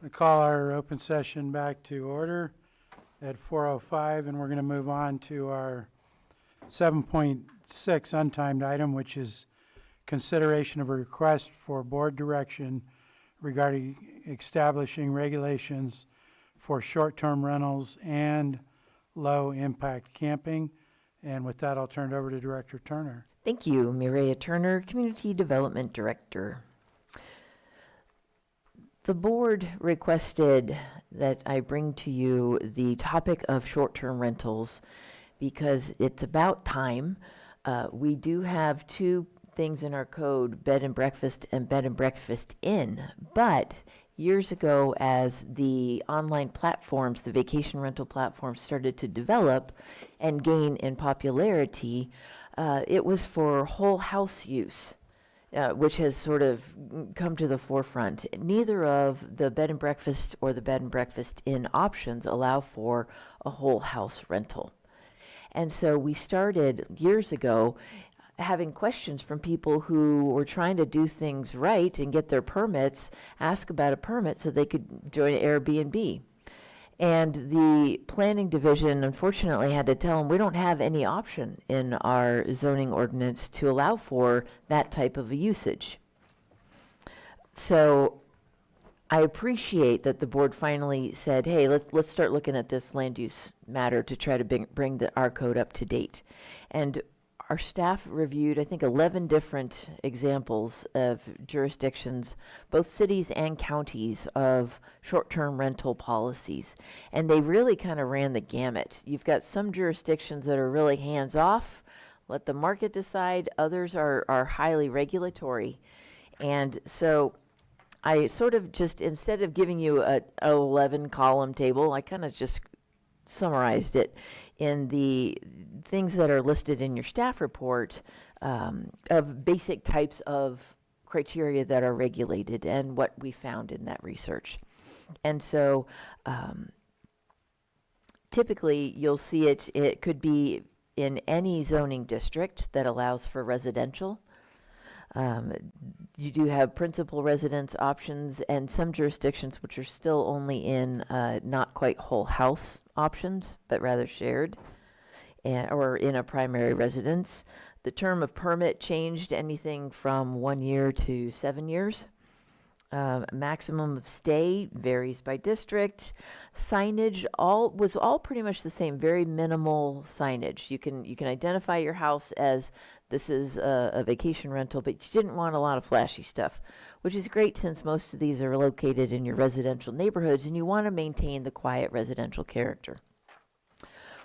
I call our open session back to order at 4:05, and we're going to move on to our 7.6 untimed item, which is consideration of a request for board direction regarding establishing regulations for short-term rentals and low-impact camping. And with that, I'll turn it over to Director Turner. Thank you, Mireya Turner, Community Development Director. The board requested that I bring to you the topic of short-term rentals because it's about time. We do have two things in our code, bed and breakfast and bed and breakfast inn, but years ago, as the online platforms, the vacation rental platforms started to develop and gain in popularity, it was for whole house use, which has sort of come to the forefront. Neither of the bed and breakfast or the bed and breakfast inn options allow for a whole house rental. And so we started years ago having questions from people who were trying to do things right and get their permits, ask about a permit so they could join Airbnb. And the planning division unfortunately had to tell them we don't have any option in our zoning ordinance to allow for that type of a usage. So I appreciate that the board finally said, hey, let's start looking at this land use matter to try to bring our code up to date. And our staff reviewed, I think, 11 different examples of jurisdictions, both cities and counties, of short-term rental policies. And they really kind of ran the gamut. You've got some jurisdictions that are really hands-off, let the market decide. Others are highly regulatory. And so I sort of just, instead of giving you a 11-column table, I kind of just summarized it in the things that are listed in your staff report of basic types of criteria that are regulated and what we found in that research. And so typically you'll see it could be in any zoning district that allows for residential. You do have principal residence options and some jurisdictions which are still only in not quite whole house options, but rather shared or in a primary residence. The term of permit changed anything from 1 year to 7 years. Maximum of stay varies by district. Signage was all pretty much the same, very minimal signage. You can identify your house as this is a vacation rental, but you didn't want a lot of flashy stuff, which is great since most of these are located in your residential neighborhoods and you want to maintain the quiet residential character.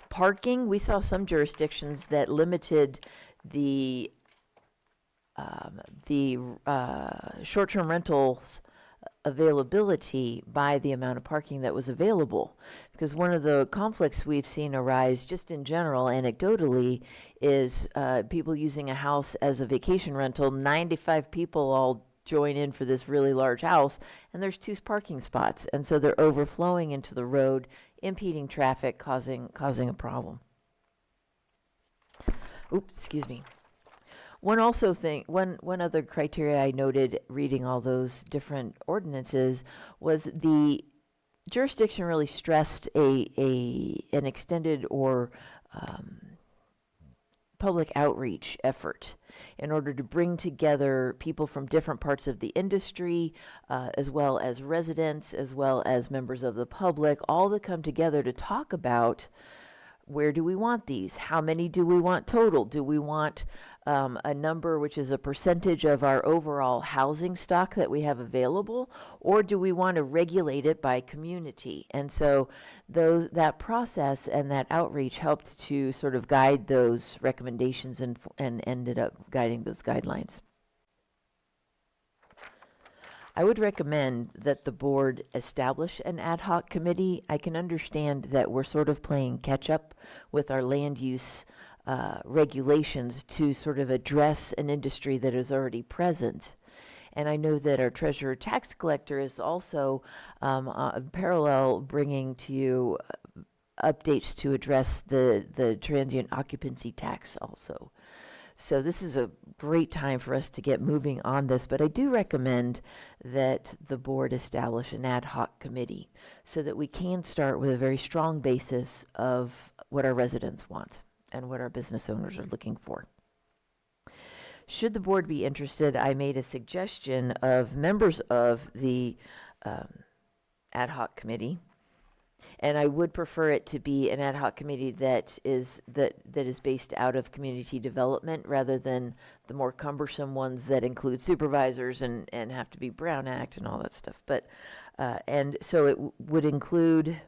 Parking, we saw some jurisdictions that limited the short-term rentals availability by the amount of parking that was available. Because one of the conflicts we've seen arise just in general, anecdotally, is people using a house as a vacation rental. 95 people all join in for this really large house, and there's 2 parking spots. And so they're overflowing into the road, impeding traffic, causing a problem. Oops, excuse me. One other criteria I noted reading all those different ordinances was the jurisdiction really stressed an extended or public outreach effort in order to bring together people from different parts of the industry, as well as residents, as well as members of the public, all to come together to talk about where do we want these? How many do we want total? Do we want a number which is a percentage of our overall housing stock that we have available, or do we want to regulate it by community? And so that process and that outreach helped to sort of guide those recommendations and ended up guiding those guidelines. I would recommend that the board establish an ad hoc committee. I can understand that we're sort of playing catch up with our land use regulations to sort of address an industry that is already present. And I know that our treasurer tax collector is also parallel bringing to you updates to address the transient occupancy tax also. So this is a great time for us to get moving on this, but I do recommend that the board establish an ad hoc committee so that we can start with a very strong basis of what our residents want and what our business owners are looking for. Should the board be interested, I made a suggestion of members of the ad hoc committee. And I would prefer it to be an ad hoc committee that is based out of community development rather than the more cumbersome ones that include supervisors and have to be Brown Act and all that stuff. But and so it would include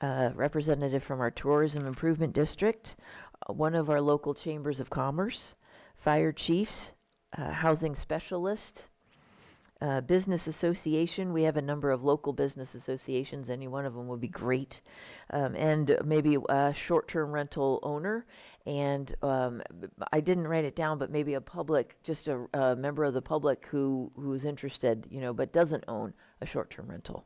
a representative from our tourism improvement district, one of our local chambers of commerce, fire chiefs, housing specialist, business association. We have a number of local business associations. Any one of them would be great. And maybe a short-term rental owner. And I didn't write it down, but maybe a public, just a member of the public who's interested, but doesn't own a short-term rental.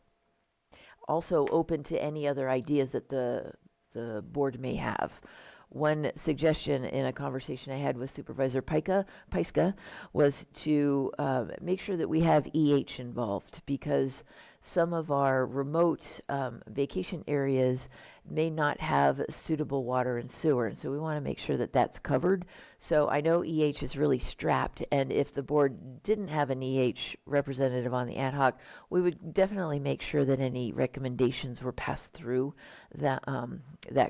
Also open to any other ideas that the board may have. One suggestion in a conversation I had with Supervisor Pyska was to make sure that we have EH involved, because some of our remote vacation areas may not have suitable water and sewer, and so we want to make sure that that's covered. So I know EH is really strapped, and if the board didn't have an EH representative on the ad hoc, we would definitely make sure that any recommendations were passed through that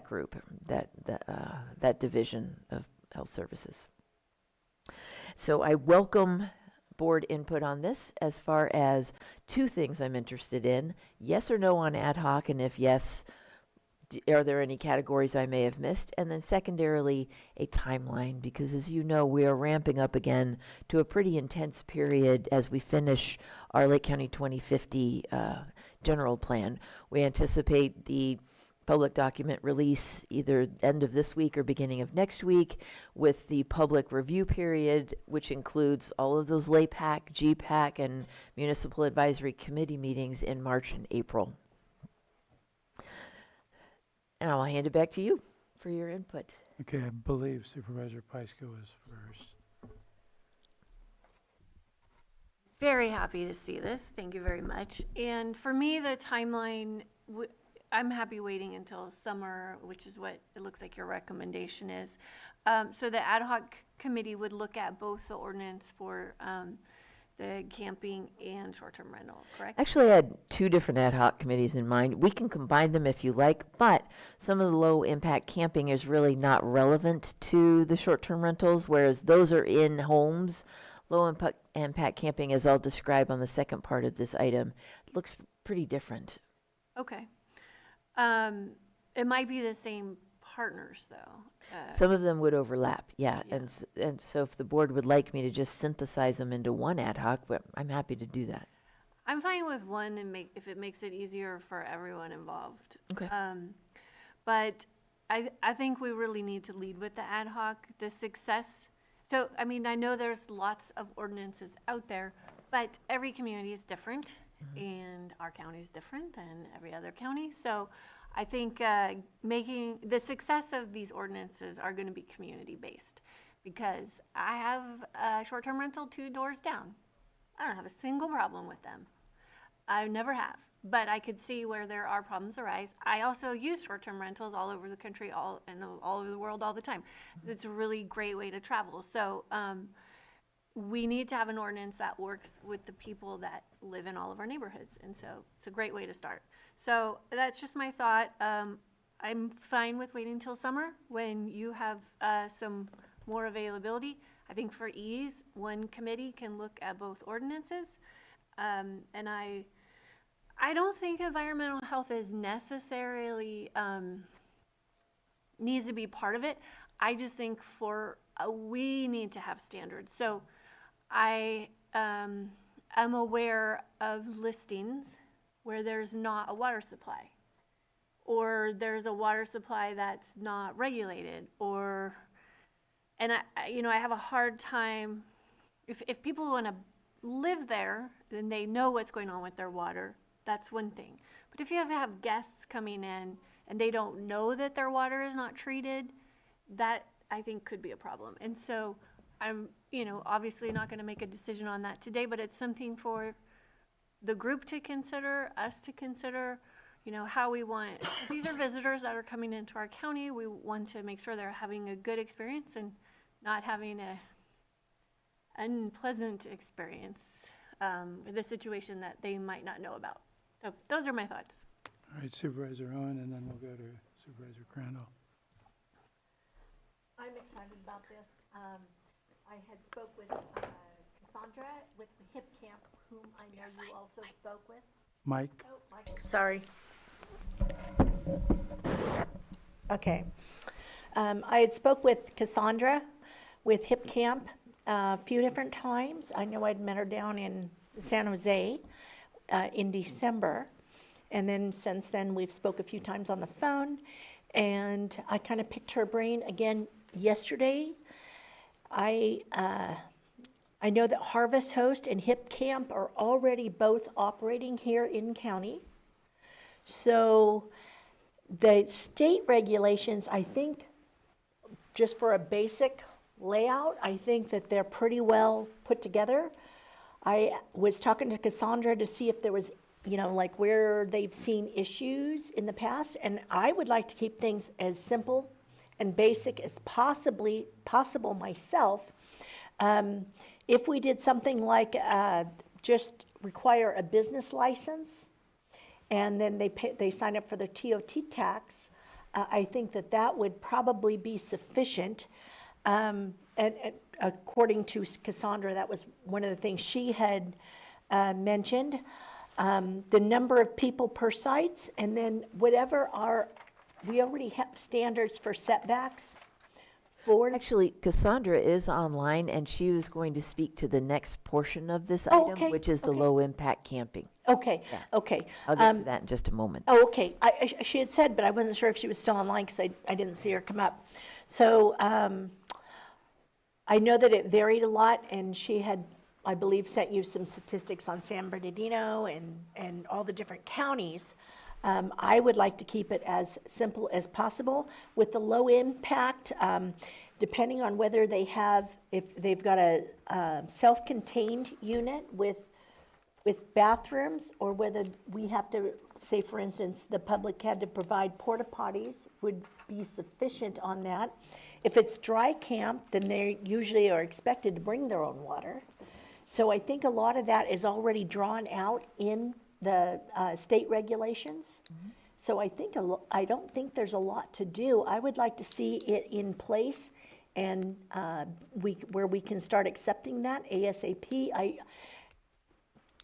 group, that division of health services. So I welcome board input on this as far as two things I'm interested in: yes or no on ad hoc, and if yes, are there any categories I may have missed? And then secondarily, a timeline, because as you know, we are ramping up again to a pretty intense period as we finish our Lake County 2050 general plan. We anticipate the public document release either end of this week or beginning of next week, with the public review period, which includes all of those LAPAC, GPAC, and Municipal Advisory Committee meetings in March and April. And I'll hand it back to you for your input. Okay, I believe Supervisor Pyska was first. Very happy to see this. Thank you very much. And for me, the timeline, I'm happy waiting until summer, which is what it looks like your recommendation is. So the ad hoc committee would look at both the ordinance for the camping and short-term rental, correct? Actually, I had two different ad hoc committees in mind. We can combine them if you like, but some of the low-impact camping is really not relevant to the short-term rentals, whereas those are in homes. Low-impact camping, as I'll describe on the second part of this item, looks pretty different. Okay. It might be the same partners, though. Some of them would overlap, yeah. And so if the board would like me to just synthesize them into one ad hoc, I'm happy to do that. I'm fine with one, and if it makes it easier for everyone involved. Okay. But I think we really need to lead with the ad hoc, the success. So, I mean, I know there's lots of ordinances out there, but every community is different, and our county is different than every other county. So I think making the success of these ordinances are going to be community-based, because I have a short-term rental 2 doors down. I don't have a single problem with them. I never have, but I could see where there are problems arise. I also use short-term rentals all over the country, all over the world all the time. It's a really great way to travel. So we need to have an ordinance that works with the people that live in all of our neighborhoods, and so it's a great way to start. So that's just my thought. I'm fine with waiting until summer when you have some more availability. I think for ease, one committee can look at both ordinances, and I don't think environmental health is necessarily needs to be part of it. I just think we need to have standards. So I am aware of listings where there's not a water supply, or there's a water supply that's not regulated, and I have a hard time, if people want to live there, then they know what's going on with their water. That's one thing. But if you have guests coming in and they don't know that their water is not treated, that I think could be a problem. And so I'm, obviously not going to make a decision on that today, but it's something for the group to consider, us to consider, how we want, 'cause these are visitors that are coming into our county. We want to make sure they're having a good experience and not having a unpleasant experience with a situation that they might not know about. So those are my thoughts. All right, Supervisor Owen, and then we'll go to Supervisor Crandall. I'm excited about this. I had spoke with Cassandra with Hip Camp, whom I know you also spoke with. Mike? Oh, Mike, sorry. Okay. I had spoke with Cassandra with Hip Camp a few different times. I know I'd met her down in San Jose in December. And then since then, we've spoke a few times on the phone. And I kind of picked her brain again yesterday. I know that Harvest Host and Hip Camp are already both operating here in county. So the state regulations, I think, just for a basic layout, I think that they're pretty well put together. I was talking to Cassandra to see if there was, like where they've seen issues in the past, and I would like to keep things as simple and basic as possible myself. If we did something like just require a business license, and then they sign up for their TOT tax, I think that would probably be sufficient. And according to Cassandra, that was one of the things she had mentioned. The number of people per sites, and then we already have standards for setbacks. Actually, Cassandra is online, and she was going to speak to the next portion of this Oh, item, okay, which is the okay. low-impact camping. Okay, Yeah. okay. I'll get to that in just a moment. Oh, okay. She had said, but I wasn't sure if she was still online because I didn't see her come up. So I know that it varied a lot, and she had, I believe, sent you some statistics on San Bernardino and all the different counties. I would like to keep it as simple as possible with the low impact, depending on whether if they've got a self-contained unit with bathrooms, or whether we have to, say for instance, the public had to provide porta potties would be sufficient on that. If it's dry camp, then they usually are expected to bring their own water. So I think a lot of that is already drawn out in the state regulations. Mm-hmm. So I don't think there's a lot to do. I would like to see it in place, and where we can start accepting that ASAP.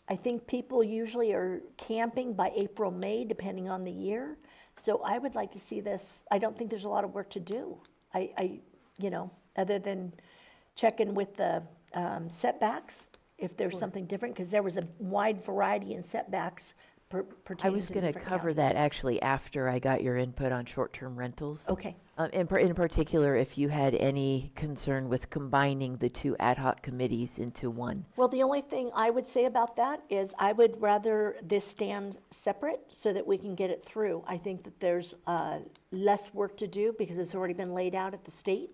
I think people usually are camping by April, May, depending on the year. So I would like to see this. I don't think there's a lot of work to do. Other than checking with the setbacks, if there's something different, because there was a wide variety in setbacks pertaining to I was going to different cover counties. that actually after I got your input on short-term rentals. Okay, In particular, if you had any concern with combining the two ad hoc committees into one. well, the only thing I would say about that is I would rather this stand separate so that we can get it through. I think that there's less work to do because it's already been laid out at the state,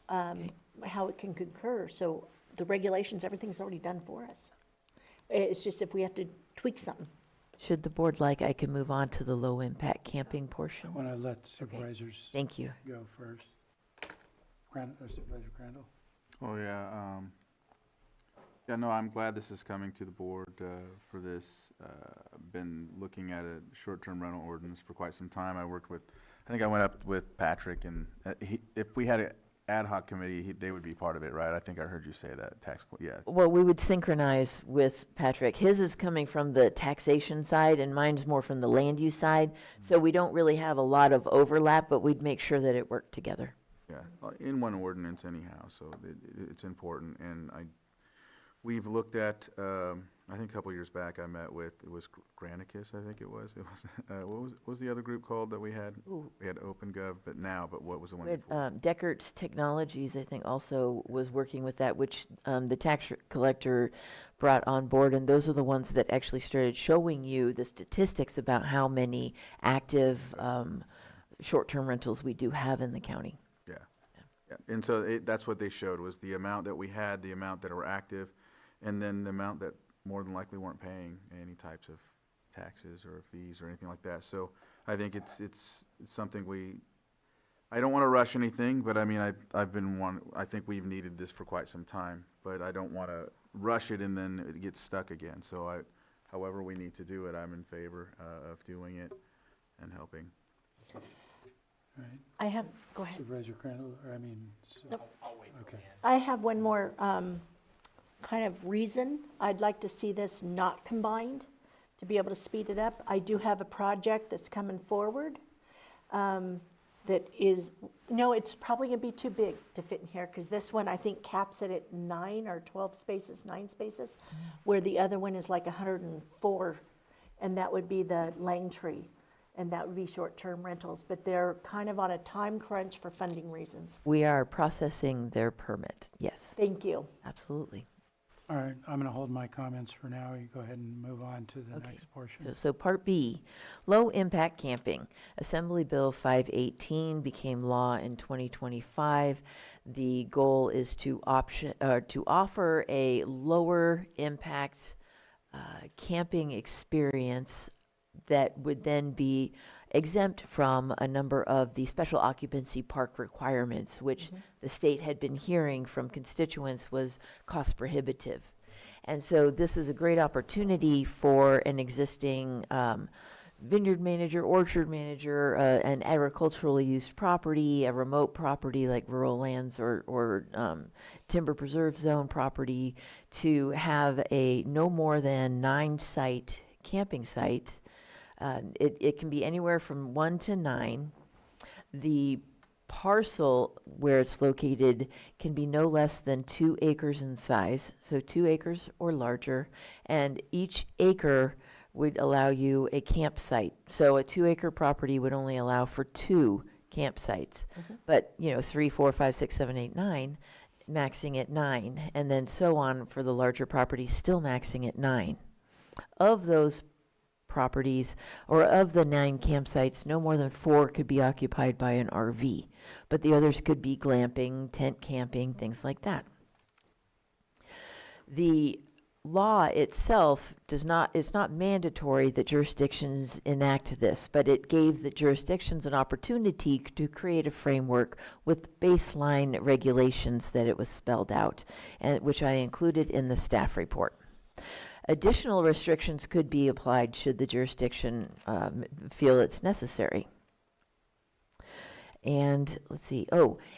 how it can concur. So the regulations, everything's already done for us. It's just if we have to tweak something. Should the board like, I can move on to the low-impact camping I portion. want to let supervisors Thank you. go first. Supervisor Crandall? Oh, yeah. Yeah, no, I'm glad this is coming to the board for this. Been looking at a short-term rental ordinance for quite some time. I think I went up with Patrick, and if we had an ad hoc committee, they would be part of it, right? I think I heard you say that, yeah. Well, we would synchronize with Patrick. His is coming from the taxation side, and mine's more from the land use side. So we don't really have a lot of overlap, but we'd make sure that it worked together. Yeah, in one ordinance anyhow, so it's important. And we've looked at, I think a couple years back I met with, it was Granicus, I think it was. What was the other group called that we had? Ooh. We had OpenGov, but what was the one We had, before? Deckert's Technologies, I think, also was working with that, which the tax collector brought on board, and those are the ones that actually started showing you the statistics about how many active short-term rentals we do have in the county. Yeah, Yeah, and so that's what they showed, was the amount that we had, the amount that were active, and then the amount that more than likely weren't paying any types of taxes or fees or anything like that. So I think it's something I don't want to rush anything, but I mean, I think we've needed this for quite some time, but I don't want to rush it and then it gets stuck again. So however we need to do it, I'm in favor of doing it and helping. Right. I have, go ahead. Supervisor Crandall, or I mean, Nope. okay. I have one more kind of reason I'd like to see this not combined, to be able to speed it up. I do have a project that's coming forward that is, no, it's probably going to be too big to fit in here, because this one, I think, caps it at 9 or 12 spaces, 9 spaces, where the other one is like 104, and that would be the Langtree, and that would be short-term rentals, but they're kind of on a time crunch for funding reasons. We are processing their permit, yes, Thank you. absolutely. All right, I'm going to hold my comments for now. You go ahead and move on to the Okay. next portion. So Part B, low-impact camping. Assembly Bill 518 became law in 2025. The goal is to offer a lower-impact camping experience that would then be exempt from a number of the special occupancy park requirements, which the state had been hearing from constituents was cost prohibitive. And so this is a great opportunity for an existing vineyard manager, orchard manager, an agriculturally used property, a remote property like rural lands or timber preserve zone property, to have a no more than 9-site camping site. It can be anywhere from 1 to 9. The parcel where it's located can be no less than 2 acres in size, so 2 acres or larger, and each acre would allow you a campsite. So a 2-acre property would only allow for 2 campsites, but 3, 4, 5, 6, 7, 8, 9, maxing at 9, and then so on for the larger properties, still maxing at 9. Of those properties, or of the 9 campsites, no more than 4 could be occupied by an RV, but the others could be glamping, tent camping, things like that. The law itself is not mandatory that jurisdictions enact this, but it gave the jurisdictions an opportunity to create a framework with baseline regulations that it was spelled out, and which I included in the staff report. Additional restrictions could be applied should the jurisdiction feel it's necessary. And let's see,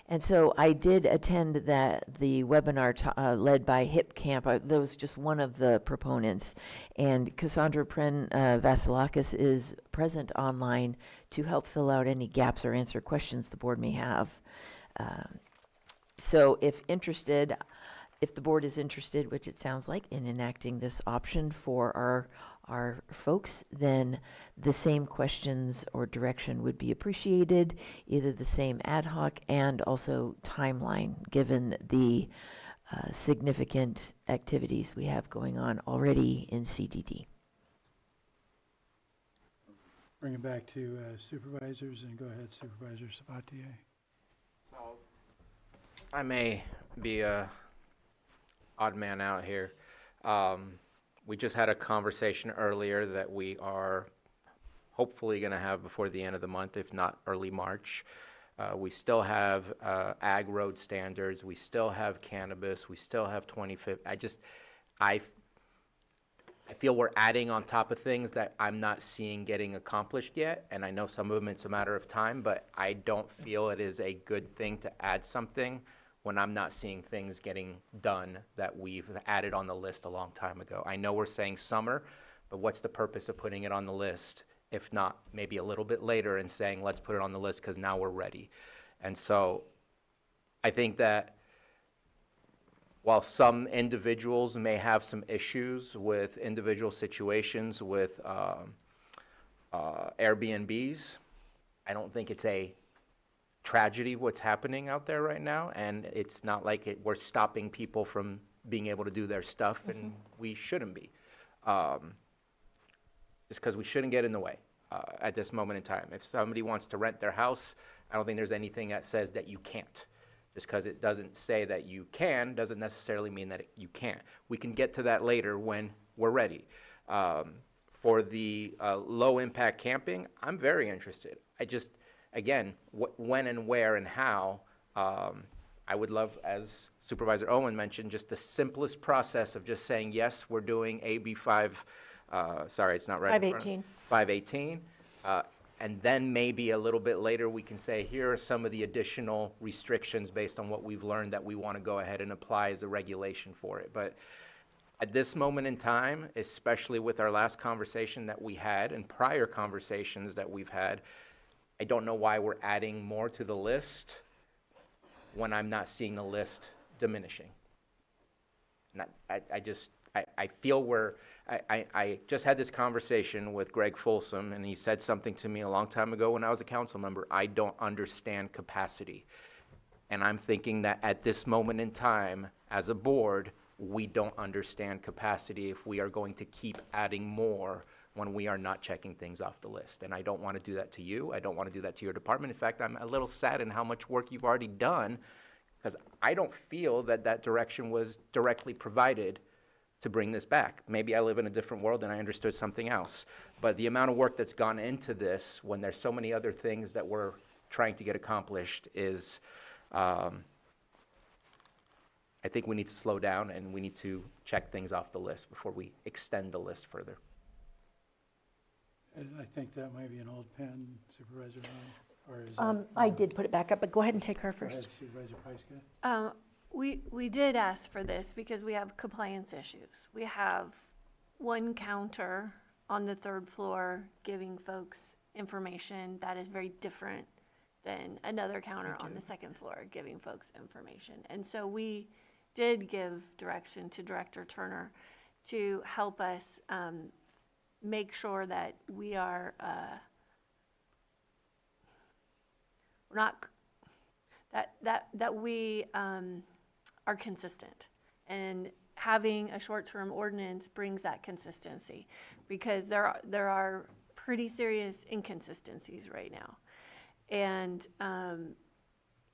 and so I did attend the webinar led by Hip Camp. That was just one of the proponents. And Cassandra Vasilakis is present online to help fill out any gaps or answer questions the board may have. So if the board is interested, which it sounds like, in enacting this option for our folks, then the same questions or direction would be appreciated, either the same ad hoc and also timeline, given the significant activities we have going on already in CDD. Bring it back to supervisors, and go ahead, Supervisor Sabatier. So I may be a odd man out here. We just had a conversation earlier that we are hopefully going to have before the end of the month, if not early March. We still have ag road standards. We still have cannabis. We still have 25th. I feel we're adding on top of things that I'm not seeing getting accomplished yet. And I know some of them, it's a matter of time, but I don't feel it is a good thing to add something when I'm not seeing things getting done that we've added on the list a long time ago. I know we're saying summer, but what's the purpose of putting it on the list, if not maybe a little bit later and saying, let's put it on the list because now we're ready. And so I think that while some individuals may have some issues with individual situations with Airbnbs, I don't think it's a tragedy what's happening out there right now, and it's not like we're stopping people from being able to do their stuff, and we shouldn't be. It's because we shouldn't get in the way at this moment in time. If somebody wants to rent their house, I don't think there's anything that says that you can't. Just because it doesn't say that you can, doesn't necessarily mean that you can't. We can get to that later when we're ready. For the low-impact camping, I'm very interested. I just, again, when and where and how, I would love, as Supervisor Owen mentioned, just the simplest process of just saying, yes, we're doing AB 5, sorry, it's not right. 518. 518. And then maybe a little bit later, we can say, here are some of the additional restrictions based on what we've learned that we want to go ahead and apply as a regulation for it. But at this moment in time, especially with our last conversation that we had and prior conversations that we've had, I don't know why we're adding more to the list when I'm not seeing the list diminishing. And I feel I just had this conversation with Greg Folsom, and he said something to me a long time ago when I was a council member. I don't understand capacity. And I'm thinking that at this moment in time, as a board, we don't understand capacity if we are going to keep adding more when we are not checking things off the list. And I don't want to do that to you. I don't want to do that to your department. In fact, I'm a little sad in how much work you've already done, because I don't feel that that direction was directly provided to bring this back. Maybe I live in a different world and I understood something else. But the amount of work that's gone into this when there's so many other things that we're trying to get accomplished is, I think we need to slow down and we need to check things off the list before we extend the list further. I think that might be an old pen, Supervisor Ryan, or is that? I did put it back up, but go ahead and take her Go ahead, first. Supervisor Pyska. We did ask for this because we have compliance issues. We have one counter on the third floor giving folks information that is very different than another counter on the second floor giving folks information. And so we did give direction to Director Turner to help us make sure that we are, we're not, that we are consistent. And having a short-term ordinance brings that consistency, because there are pretty serious inconsistencies right now. And,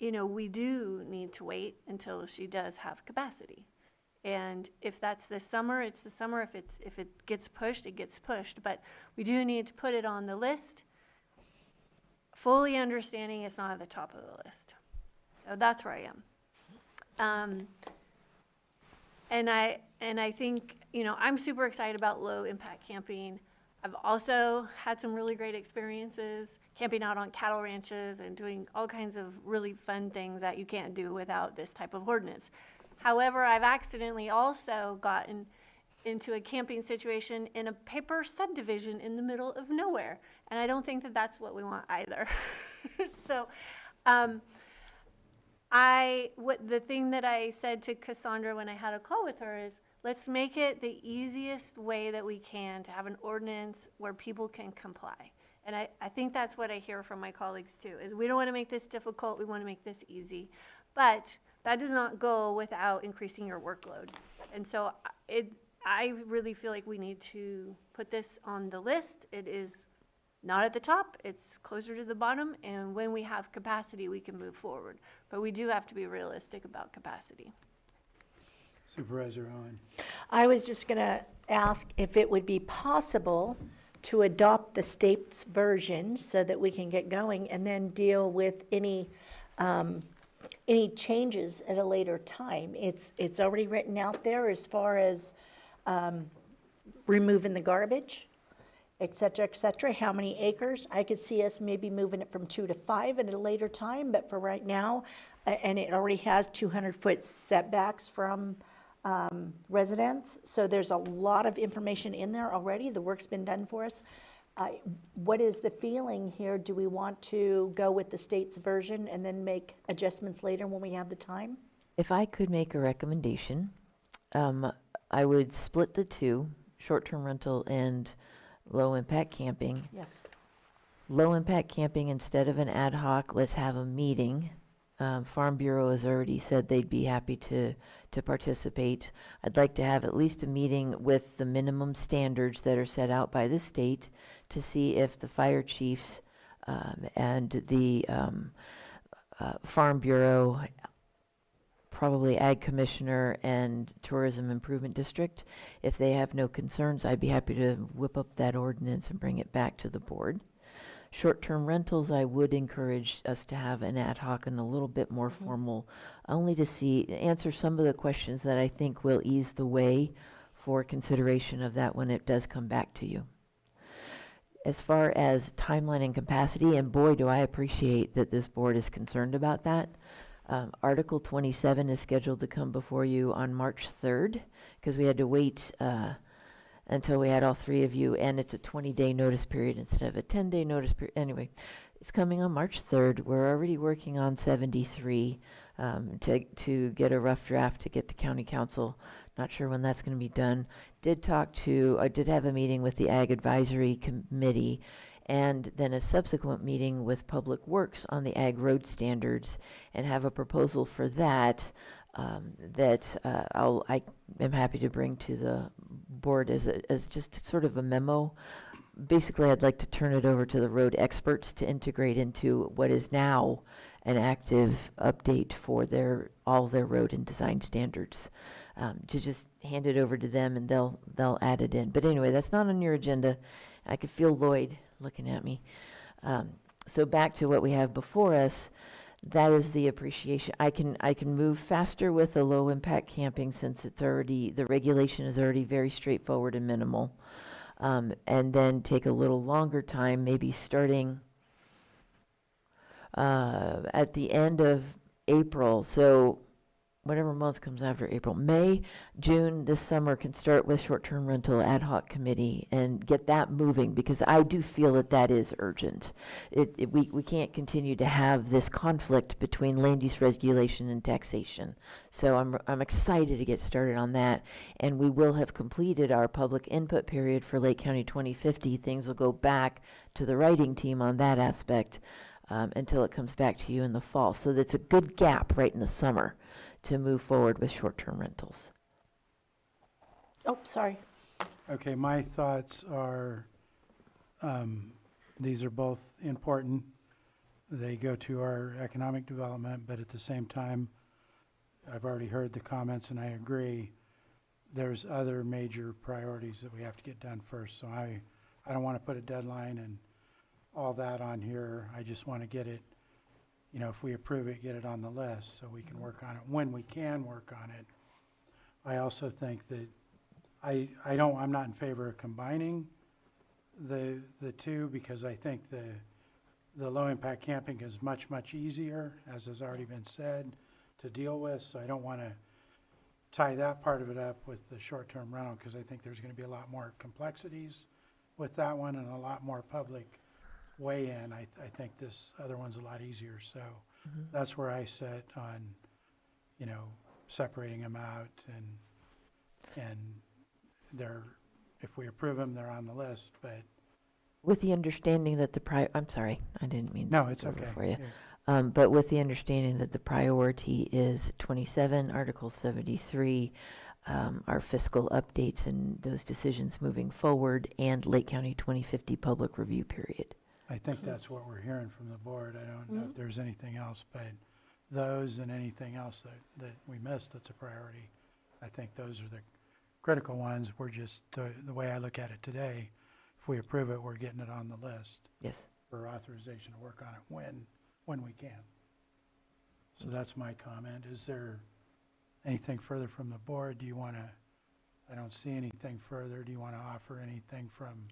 you know, we do need to wait until she does have capacity. And if that's this summer, it's the summer. If it gets pushed, it gets pushed. But we do need to put it on the list, fully understanding it's not at the top of the list. So that's where I am. And I think, you know, I'm super excited about low impact camping. I've also had some really great experiences camping out on cattle ranches and doing all kinds of really fun things that you can't do without this type of ordinance. However, I've accidentally also gotten into a camping situation in a paper subdivision in the middle of nowhere. And I don't think that that's what we want either. So the thing that I said to Cassandra when I had a call with her is, let's make it the easiest way that we can to have an ordinance where people can comply. And I think that's what I hear from my colleagues too, is we don't want to make this difficult, we want to make this easy. But that does not go without increasing your workload. And so I really feel like we need to put this on the list. It is not at the top, it's closer to the bottom, and when we have capacity, we can move forward. But we do have to be realistic about capacity. Supervisor Owen. I was just going to ask if it would be possible to adopt the state's version so that we can get going and then deal with any changes at a later time. It's already written out there as far as removing the garbage, et cetera, how many acres. I could see us maybe moving it from 2 to 5 at a later time, but for right now, and it already has 200-foot setbacks from residents, so there's a lot of information in there already. The work's been done for us. What is the feeling here? Do we want to go with the state's version and then make adjustments later when we have the time? If I could make a recommendation, I would split the two, short-term rental and low-impact camping. Yes. Low-impact camping, instead of an ad hoc, let's have a meeting. Farm Bureau has already said they'd be happy to participate. I'd like to have at least a meeting with the minimum standards that are set out by the state to see if the fire chiefs and the Farm Bureau probably Ag Commissioner and Tourism Improvement District. If they have no concerns, I'd be happy to whip up that ordinance and bring it back to the board. Short-term rentals, I would encourage us to have an ad hoc and a little bit more formal, only to answer some of the questions that I think will ease the way for consideration of that when it does come back to you. As far as timeline and capacity, and boy, do I appreciate that this board is concerned about that. Article 27 is scheduled to come before you on March 3rd, because we had to wait until we had all three of you, and it's a 20-day notice period instead of a 10-day notice period. Anyway, it's coming on March 3rd. We're already working on 73 to get a rough draft to get to County Council. Not sure when that's going to be done. I did have a meeting with the Ag Advisory Committee, and then a subsequent meeting with Public Works on the Ag Road Standards, and have a proposal for that I am happy to bring to the board as just sort of a memo. Basically, I'd like to turn it over to the road experts to integrate into what is now an active update for all their road and design standards. To just hand it over to them, and they'll add it in. But anyway, that's not on your agenda. I could feel Lloyd looking at me. So back to what we have before us. That is the appreciation. I can move faster with the low impact camping, since the regulation is already very straightforward and minimal. And then take a little longer time, maybe starting at the end of April. So whatever month comes after April, May, June, this summer can start with short-term rental ad hoc committee and get that moving, because I do feel that is urgent. We can't continue to have this conflict between land use regulation and taxation. So I'm excited to get started on that, and we will have completed our public input period for Lake County 2050. Things will go back to the writing team on that aspect until it comes back to you in the fall. So that's a good gap right in the summer to move forward with short-term rentals. Oh, sorry. Okay, my thoughts are, these are both important. They go to our economic development, but at the same time, I've already heard the comments and I agree, there's other major priorities that we have to get done first. So I don't want to put a deadline and all that on here. I just want to get it, if we approve it, get it on the list so we can work on it when we can work on it. I also think that I'm not in favor of combining the two, because I think the low impact camping is much, much easier, as has already been said, to deal with. So I don't want to tie that part of it up with the short-term rental, because I think there's going to be a lot more complexities with that one and a lot more public weigh in. I think this other one's a lot easier. So that's where I sit on, separating them out, and if we approve them, they're on the list. But With the understanding that I'm sorry, I didn't mean no, to it's go over okay. for you. Yeah. But with the understanding that the priority is 27, Article 73, our fiscal updates and those decisions moving forward, and Lake County 2050 public review period. I think that's what we're hearing from the board. I don't know if there's anything else, but those and anything else that we missed that's a priority, I think those are the critical ones. We're just, the way I look at it today, if we approve it, we're getting it on the list Yes. for authorization to work on it when we can. So that's my comment. Is there anything further from the board? Do you want to, I don't see anything further. Do you want to offer anything from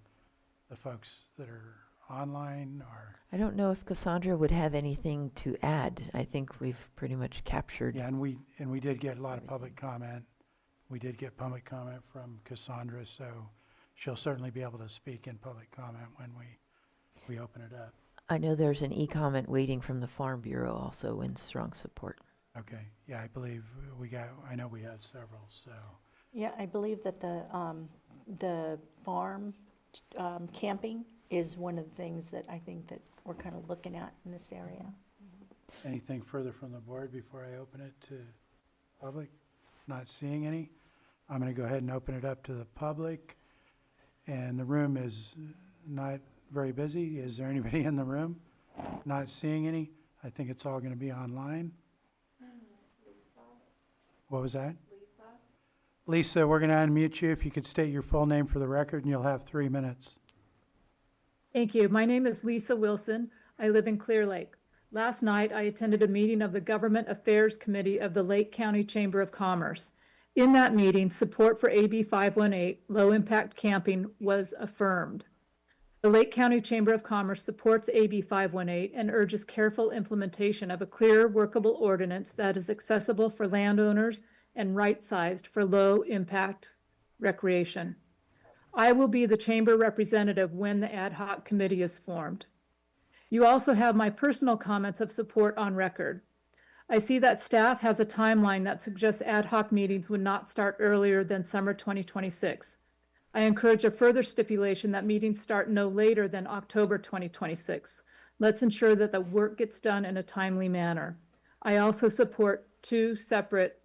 the folks that are online, or? I don't know if Cassandra would have anything to add. I think we've pretty much captured. Yeah, and we did get a lot of public comment. We did get public comment from Cassandra, so she'll certainly be able to speak in public comment when we open it up. I know there's an e-comment waiting from the Farm Bureau also in strong support. Okay, yeah, I believe I know we had several, so. Yeah, I believe that the farm camping is one of the things that I think that we're kind of looking at in this area. Anything further from the board before I open it to public? Not seeing any. I'm going to go ahead and open it up to the public. And the room is not very busy. Is there anybody in the room? Not seeing any. I think it's all going to be online. What was that? Lisa, we're going to unmute you. If you could state your full name for the record, and you'll have 3 minutes. Thank you. My name is Lisa Wilson. I live in Clear Lake. Last night, I attended a meeting of the Government Affairs Committee of the Lake County Chamber of Commerce. In that meeting, support for AB 518, low-impact camping, was affirmed. The Lake County Chamber of Commerce supports AB 518 and urges careful implementation of a clear, workable ordinance that is accessible for landowners and right-sized for low-impact recreation. I will be the chamber representative when the ad hoc committee is formed. You also have my personal comments of support on record. I see that staff has a timeline that suggests ad hoc meetings would not start earlier than summer 2026. I encourage a further stipulation that meetings start no later than October 2026. Let's ensure that the work gets done in a timely manner. I also support 2 separate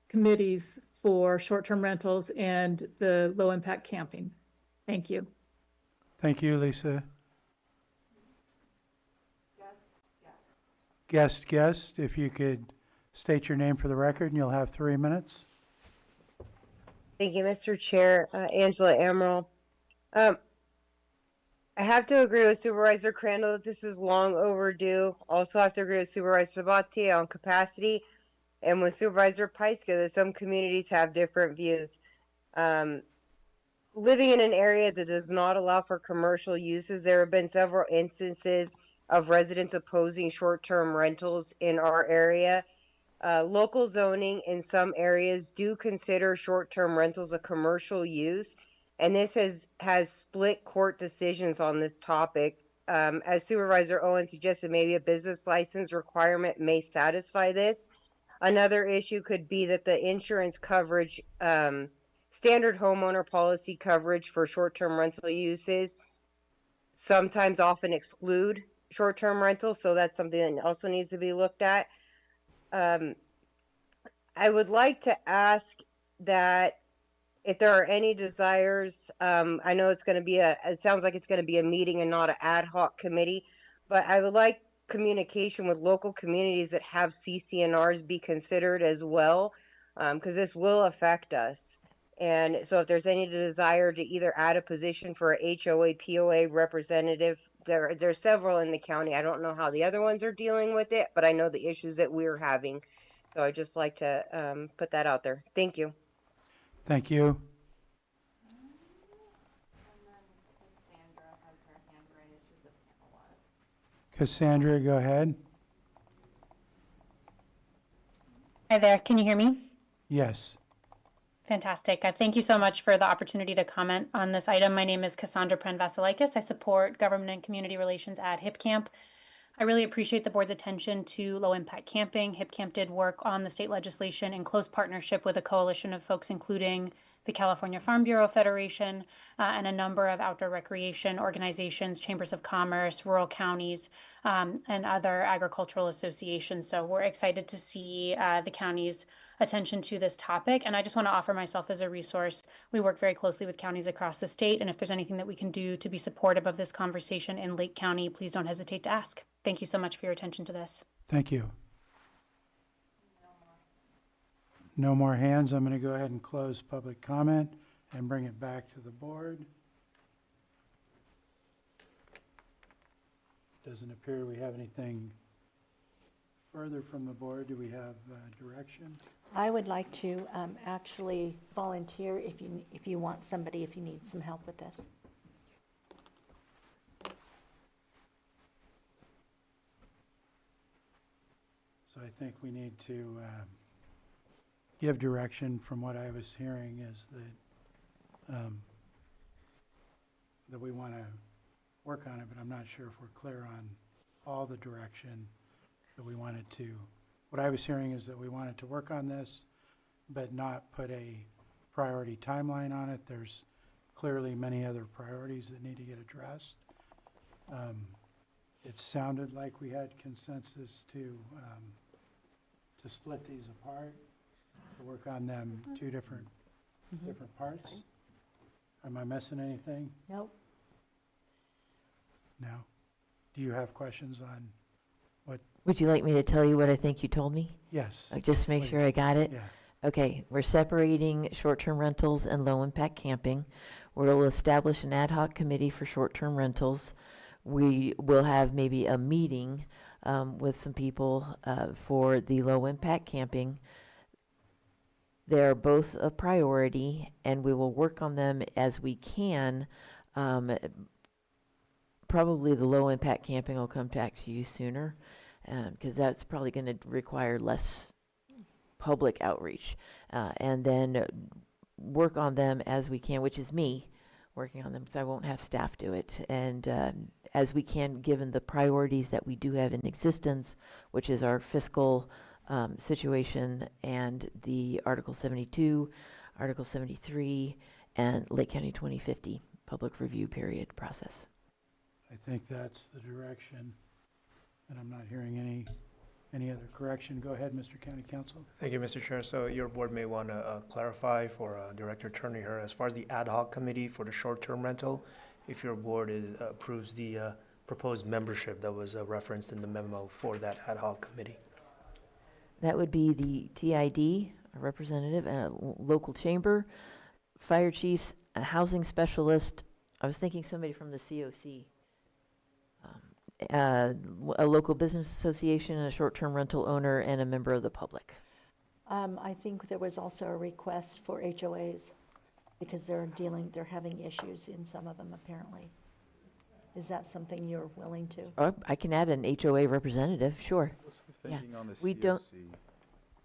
committees for short-term rentals and the low-impact camping. Thank you. Thank you, Lisa. Guest, if you could state your name for the record, and you'll have 3 minutes. Thank you, Mr. Chair. Angela Amaral. I have to agree with Supervisor Crandall that this is long overdue. Also have to agree with Supervisor Sabatier on capacity, and with Supervisor Pyska that some communities have different views. Living in an area that does not allow for commercial uses, there have been several instances of residents opposing short-term rentals in our area. Local zoning in some areas do consider short-term rentals a commercial use, and this has split court decisions on this topic. As Supervisor Owen suggested, maybe a business license requirement may satisfy this. Another issue could be that the insurance coverage, standard homeowner policy coverage for short-term rental uses sometimes often exclude short-term rentals, so that's something that also needs to be looked at. I would like to ask that if there are any desires, I know it's going to be it sounds like it's going to be a meeting and not an ad hoc committee, but I would like communication with local communities that have CCNRs be considered as well, because this will affect us. And so if there's any desire to either add a position for a HOA, POA representative, there's several in the county. I don't know how the other ones are dealing with it, but I know the issues that we're having. So I'd just like to put that out there. Thank you. Thank you. Cassandra, go ahead. Hi there, can you hear me? Yes. Fantastic. Thank you so much for the opportunity to comment on this item. My name is Cassandra Pren-Vasilikis. I support government and community relations at HipCamp. I really appreciate the board's attention to low-impact camping. HipCamp did work on the state legislation in close partnership with a coalition of folks, including the California Farm Bureau Federation and a number of outdoor recreation organizations, chambers of commerce, rural counties, and other agricultural associations. So we're excited to see the county's attention to this topic. And I just want to offer myself as a resource. We work very closely with counties across the state. And if there's anything that we can do to be supportive of this conversation in Lake County, please don't hesitate to ask. Thank you so much for your attention to this. Thank you. No more hands. I'm going to go ahead and close public comment and bring it back to the board. Doesn't appear we have anything further from the board. Do we have direction? I would like to actually volunteer if you want somebody, if you need some help with this. So I think we need to give direction. From what I was hearing is that we want to work on it, but I'm not sure if we're clear on all the direction that we wanted to. What I was hearing is that we wanted to work on this, but not put a priority timeline on it. There's clearly many other priorities that need to get addressed. It sounded like we had consensus to split these apart, to work on them two different parts. Am I missing anything? Nope. No. Do you have questions on Would you like me to tell you what I think you told me? Yes, Just to make sure I got it? yeah. Okay, we're separating short-term rentals and low-impact camping. We'll establish an ad hoc committee for short-term rentals. We will have maybe a meeting with some people for the low-impact camping. They're both a priority, and we will work on them as we can. Probably the low-impact camping will come back to you sooner, because that's probably going to require less public outreach. And then work on them as we can, which is me working on them, because I won't have staff do it. And as we can, given the priorities that we do have in existence, which is our fiscal situation and the Article 72, Article 73, and Lake County 2050 public review period process. I think that's the direction, and I'm not hearing any other correction. Go ahead, Mr. County Counsel. Thank you, Mr. Chair. So your board may want to clarify for Director Attorney here, as far as the ad hoc committee for the short-term rental, if your board approves the proposed membership that was referenced in the memo for that ad hoc committee. That would be the TID, a representative, and a local chamber, fire chiefs, a housing specialist. I was thinking somebody from the COC. A local business association, a short-term rental owner, and a member of the public. I think there was also a request for HOAs because they're having issues in some of them apparently. Is that something you're willing to? Or I can add an HOA representative, sure. What's the thinking on the COC? We don't-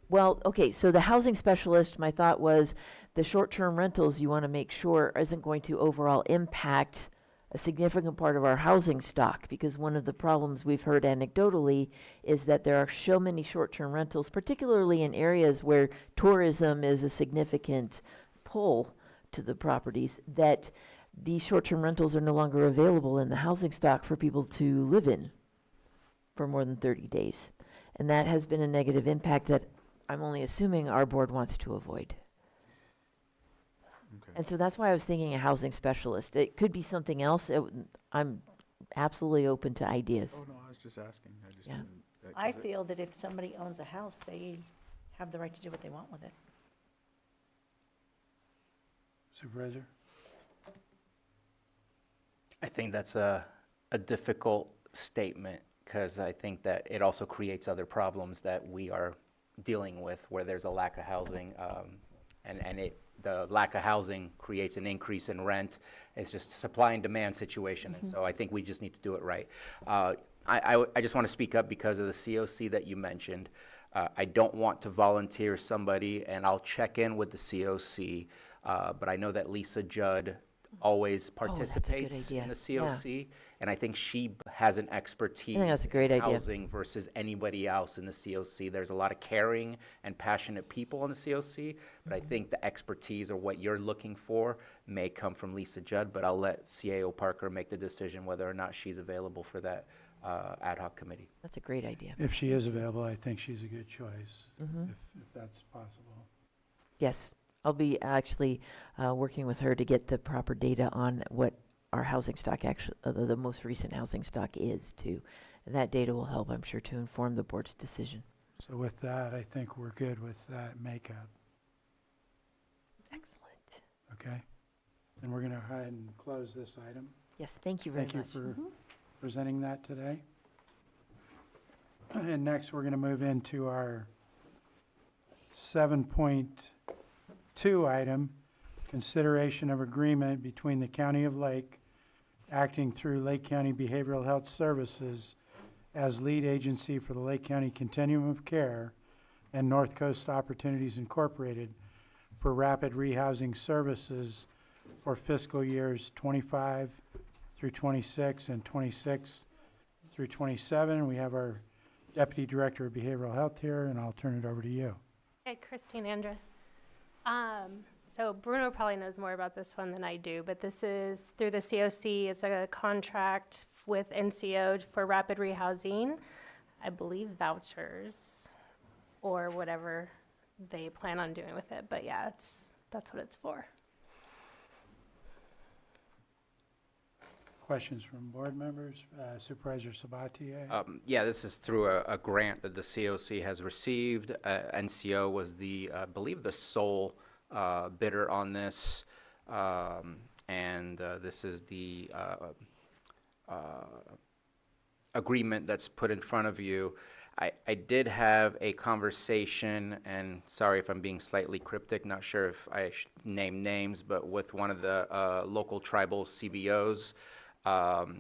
Well, okay, so the housing specialist, my thought was the short-term rentals you want to make sure isn't going to overall impact a significant part of our housing stock, because one of the problems we've heard anecdotally is that there are so many short-term rentals, particularly in areas where tourism is a significant pull to the properties, that these short-term rentals are no longer available in the housing stock for people to live in for more than 30 days. And that has been a negative impact that I'm only assuming our board wants to avoid. Okay. And so that's why I was thinking a housing specialist. It could be something else. I'm absolutely open to ideas. Oh, no, I was just asking. I just Yeah. didn't. I feel that if somebody owns a house, they have the right to do what they want with it. Supervisor? I think that's a difficult statement, because I think that it also creates other problems that we are dealing with, where there's a lack of housing, and the lack of housing creates an increase in rent. It's just a supply and demand situation, and so I think we just need to do it right. I just want to speak up because of the COC that you mentioned. I don't want to volunteer somebody, and I'll check in with the COC, but I know that Lisa Judd always that's a good participates idea. in the COC, and I think she has an expertise that's a great in idea. housing versus anybody else in the COC. There's a lot of caring and passionate people in the COC, but I think the expertise or what you're looking for may come from Lisa Judd, but I'll let CAO Parker make the decision whether or not she's available for that ad hoc committee. That's a great idea. If she is available, I think she's a good choice, Mhm. if that's possible. Yes, I'll be actually working with her to get the proper data on what our housing stock actually, the most recent housing stock is too. And that data will help, I'm sure, to inform the board's decision. So with that, I think we're good with that makeup, Excellent. okay? And we're going to go ahead and close this item. Yes, thank you very Thank you much. for presenting that today. And next, we're going to move into our 7.2 item, consideration of agreement between the County of Lake, acting through Lake County Behavioral Health Services as lead agency for the Lake County Continuum of Care and North Coast Opportunities Incorporated for rapid rehousing services for fiscal years 25 through 26 and 26 through 27. We have our Deputy Director of Behavioral Health here, and I'll turn it over to you. Hey, Christine Andrus. So Bruno probably knows more about this one than I do, but this is through the COC. It's a contract with NCO for rapid rehousing, I believe vouchers or whatever they plan on doing with it. But yeah, that's what it's for. Questions from board members? Supervisor Sabatier? Yeah, this is through a grant that the COC has received. NCO was I believe, the sole bidder on this. And this is the agreement that's put in front of you. I did have a conversation, and sorry if I'm being slightly cryptic, not sure if I name names, but with one of the local tribal CBOs.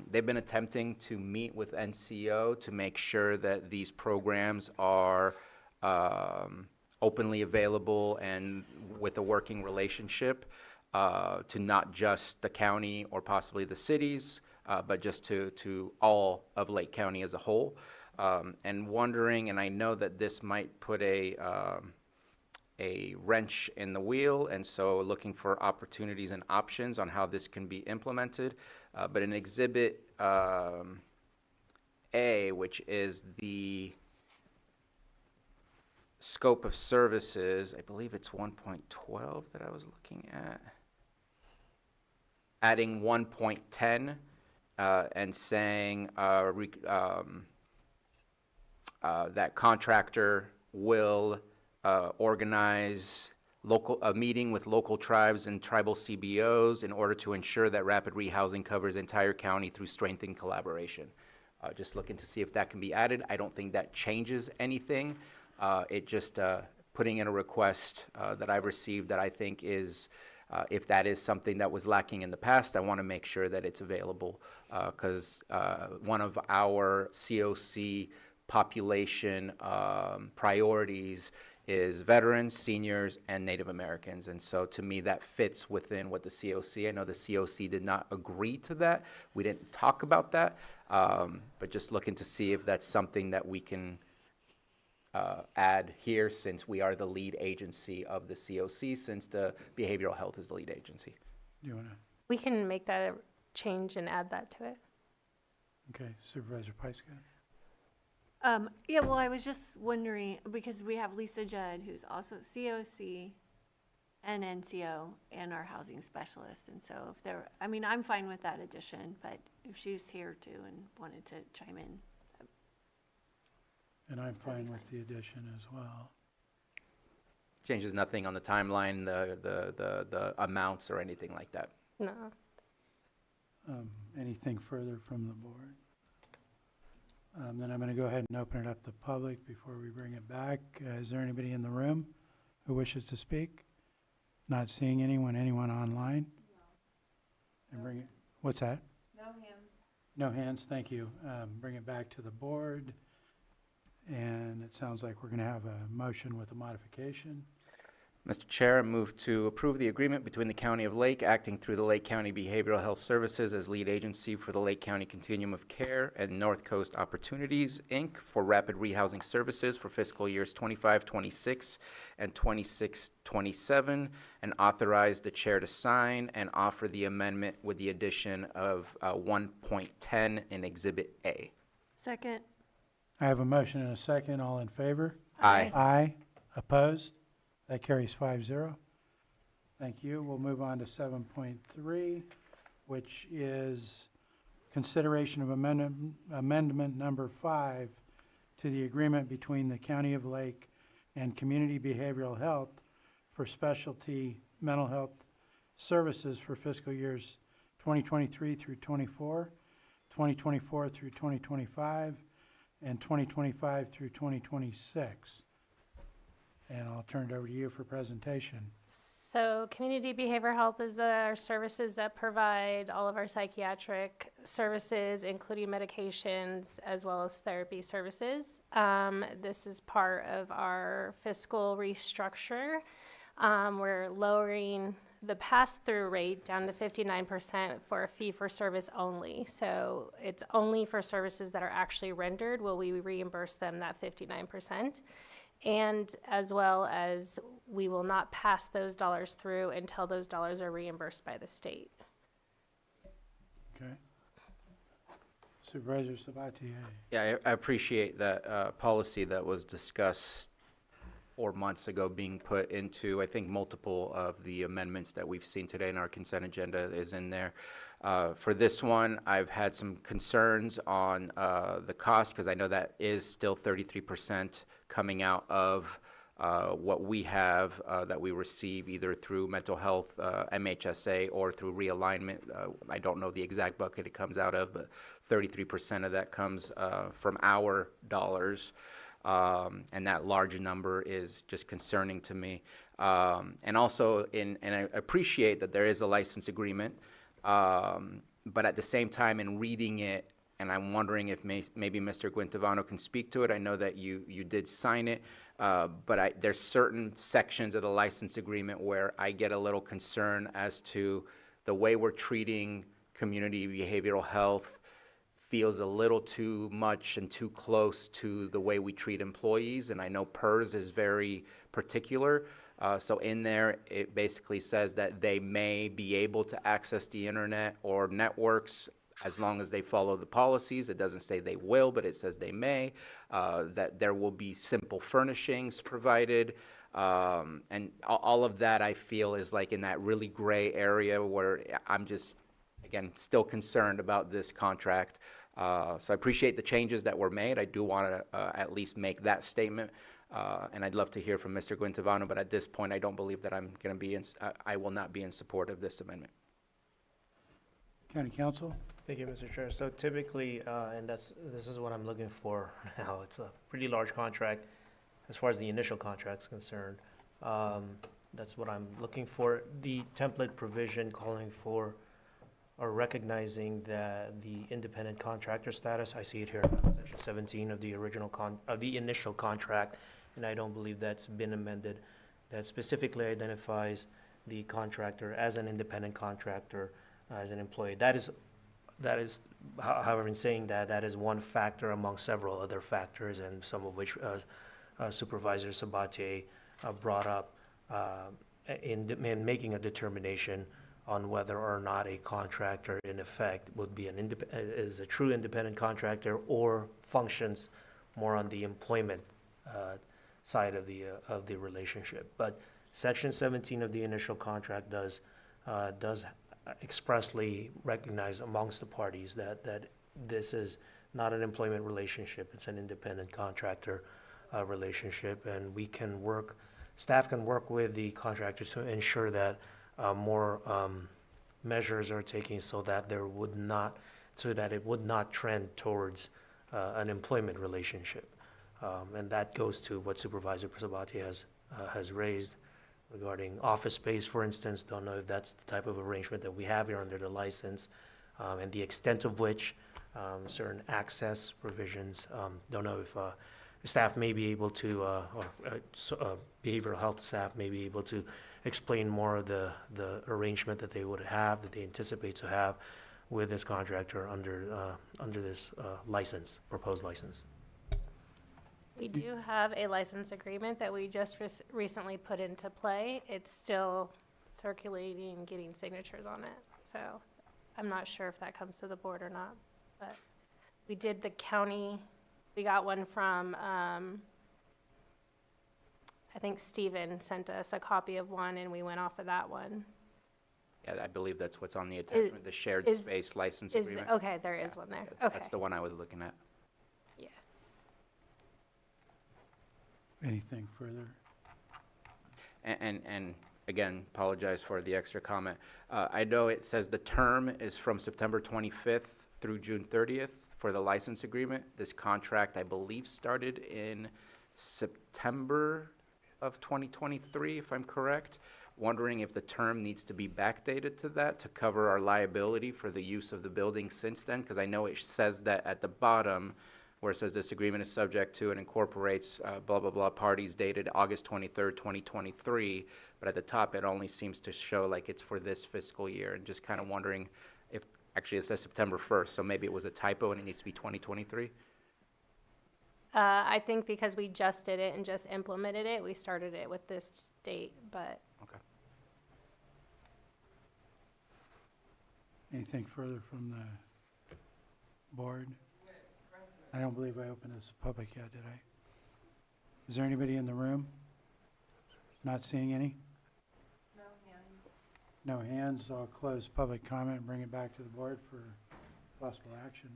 They've been attempting to meet with NCO to make sure that these programs are openly available and with a working relationship to not just the county or possibly the cities, but just to all of Lake County as a whole. And wondering, and I know that this might put a wrench in the wheel, and so looking for opportunities and options on how this can be implemented. But in Exhibit A, which is the scope of services, I believe it's 1.12 that I was looking at, adding 1.10 and saying that contractor will organize a meeting with local tribes and tribal CBOs in order to ensure that rapid rehousing covers the entire county through strengthened collaboration. Just looking to see if that can be added. I don't think that changes anything. It just putting in a request that I've received that I think is, if that is something that was lacking in the past, I want to make sure that it's available, because one of our COC population priorities is veterans, seniors, and Native Americans. And so to me, that fits within what the COC, I know the COC did not agree to that. We didn't talk about that, but just looking to see if that's something that we can add here, since we are the lead agency of the COC, since the behavioral health is the lead agency. Do you want to? We can make that a change and add that to it. Okay, Supervisor Pyska? Yeah, well, I was just wondering, because we have Lisa Judd, who's also COC and NCO and our housing specialist. And so if there, I mean, I'm fine with that addition, but if she's here too and wanted to chime in. And I'm fine with the addition as well. Changes nothing on the timeline, the amounts or anything like that. No. Anything further from the board? Then I'm going to go ahead and open it up to public before we bring it back. Is there anybody in the room who wishes to speak? Not seeing anyone online? No. And bring it, what's that? No hands. No hands, thank you. Bring it back to the board. And it sounds like we're going to have a motion with a modification. Mr. Chair, I move to approve the agreement between the County of Lake, acting through the Lake County Behavioral Health Services as lead agency for the Lake County Continuum of Care and North Coast Opportunities, Inc. for rapid rehousing services for fiscal years 25-26 and 26-27, and authorize the chair to sign and offer the amendment with the addition of 1.10 in Exhibit A. Second. I have a motion and a second. All in favor? Aye. Aye. Opposed? That carries 5-0. Thank you. We'll move on to 7.3, which is consideration of amendment number 5 to the agreement between the County of Lake and Community Behavioral Health for specialty mental health services for fiscal years 2023 through 24, 2024 through 2025, and 2025 through 2026. And I'll turn it over to you for presentation. So community behavioral health is our services that provide all of our psychiatric services, including medications, as well as therapy services. This is part of our fiscal restructure. We're lowering the pass-through rate down to 59% for a fee-for-service only. So it's only for services that are actually rendered will we reimburse them that 59%. And as well as we will not pass those dollars through until those dollars are reimbursed by the state. Okay. Supervisor Sabatier. Yeah, I appreciate that policy that was discussed 4 months ago being put into, I think, multiple of the amendments that we've seen today in our consent agenda is in there. For this one, I've had some concerns on the cost, because I know that is still 33% coming out of what we have that we receive either through mental health, MHSA, or through realignment. I don't know the exact bucket it comes out of, but 33% of that comes from our dollars. And that large number is just concerning to me. And also, and I appreciate that there is a license agreement, but at the same time, in reading it, and I'm wondering if maybe Mr. Guintavano can speak to it. I know that you did sign it, but there's certain sections of the license agreement where I get a little concerned as to the way we're treating community behavioral health feels a little too much and too close to the way we treat employees. And I know PERS is very particular. So in there, it basically says that they may be able to access the internet or networks as long as they follow the policies. It doesn't say they will, but it says they may. That there will be simple furnishings provided. And all of that, I feel, is like in that really gray area where I'm just, again, still concerned about this contract. So I appreciate the changes that were made. I do want to at least make that statement. And I'd love to hear from Mr. Guintavano, but at this point, I don't believe that I'm going to be I will not be in support of this amendment. County Council? Thank you, Mr. Chair. So typically, and this is what I'm looking for now, it's a pretty large contract as far as the initial contract's concerned. That's what I'm looking for. The template provision calling for or recognizing that the independent contractor status, I see it here, section 17 of the original of the initial contract, and I don't believe that's been amended. That specifically identifies the contractor as an independent contractor, as an employee. That is, however, in saying that, that is one factor among several other factors, and some of which Supervisor Sabatier brought up in making a determination on whether or not a contractor in effect would be is a true independent contractor or functions more on the employment side of the relationship. But Section 17 of the initial contract does expressly recognize amongst the parties that this is not an employment relationship, it's an independent contractor relationship, and staff can work with the contractors to ensure that more measures are taken so that it would not trend towards an employment relationship. And that goes to what Supervisor Sabatier has raised regarding office space, for instance. Don't know if that's the type of arrangement that we have here under the license, and the extent of which certain access provisions. Don't know if staff may be able to, or behavioral health staff may be able to explain more of the arrangement that they would have, that they anticipate to have with this contractor under this license, proposed license. We do have a license agreement that we just recently put into play. It's still circulating, getting signatures on it. So I'm not sure if that comes to the board or not, but we did the county, we got one from, I think Steven sent us a copy of one and we went off of that one. Yeah, I believe that's what's on the attachment, the shared space license agreement. Okay, there is one there. Okay. That's the one I was looking at. Yeah. Anything further? And again, apologize for the extra comment. I know it says the term is from September 25th through June 30th for the license agreement. This contract, I believe, started in September of 2023, if I'm correct. Wondering if the term needs to be backdated to that to cover our liability for the use of the building since then, because I know it says that at the bottom where it says this agreement is subject to and incorporates blah, blah, blah, parties dated August 23rd, 2023, but at the top it only seems to show like it's for this fiscal year, and just kind of wondering if, actually it says September 1st, so maybe it was a typo and it needs to be 2023? I think because we just did it and just implemented it, we started it with this date, but. Okay. Anything further from the board? I don't believe I opened this to public yet, did I? Is there anybody in the room? Not seeing any? No hands, so I'll close public comment and bring it back to the board for possible action.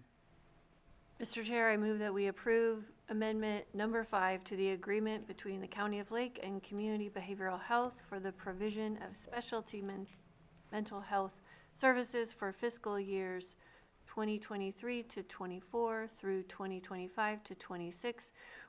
Mr. Chair, I move that we approve amendment number 5 to the agreement between the County of Lake and Community Behavioral Health for the provision of specialty mental health services for fiscal years 2023 to 24 through 2025 to 26,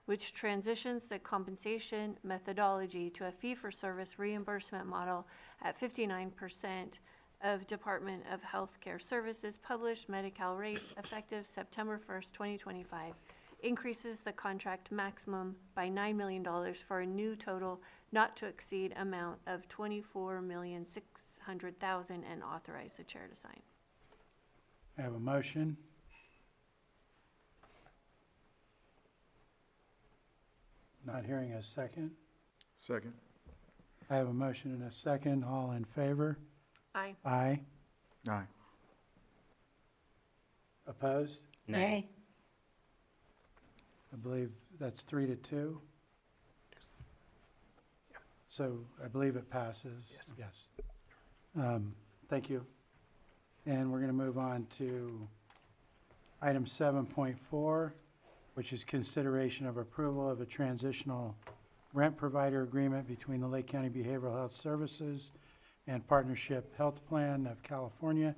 which transitions the compensation methodology to a fee-for-service reimbursement model at 59% of Department of Healthcare Services published Medi-Cal rates effective September 1st, 2025. Increases the contract maximum by $9 million for a new total not to exceed amount of $24,600,000 and authorize the chair to sign. I have a motion. Not hearing a second. Second. I have a motion and a second. All in favor? Aye. Aye. Aye. Opposed? Nay. I believe that's 3-2. So I believe it passes. Yes. Thank you. And we're going to move on to item 7.4, which is consideration of approval of a transitional rent provider agreement between the Lake County Behavioral Health Services and Partnership Health Plan of California,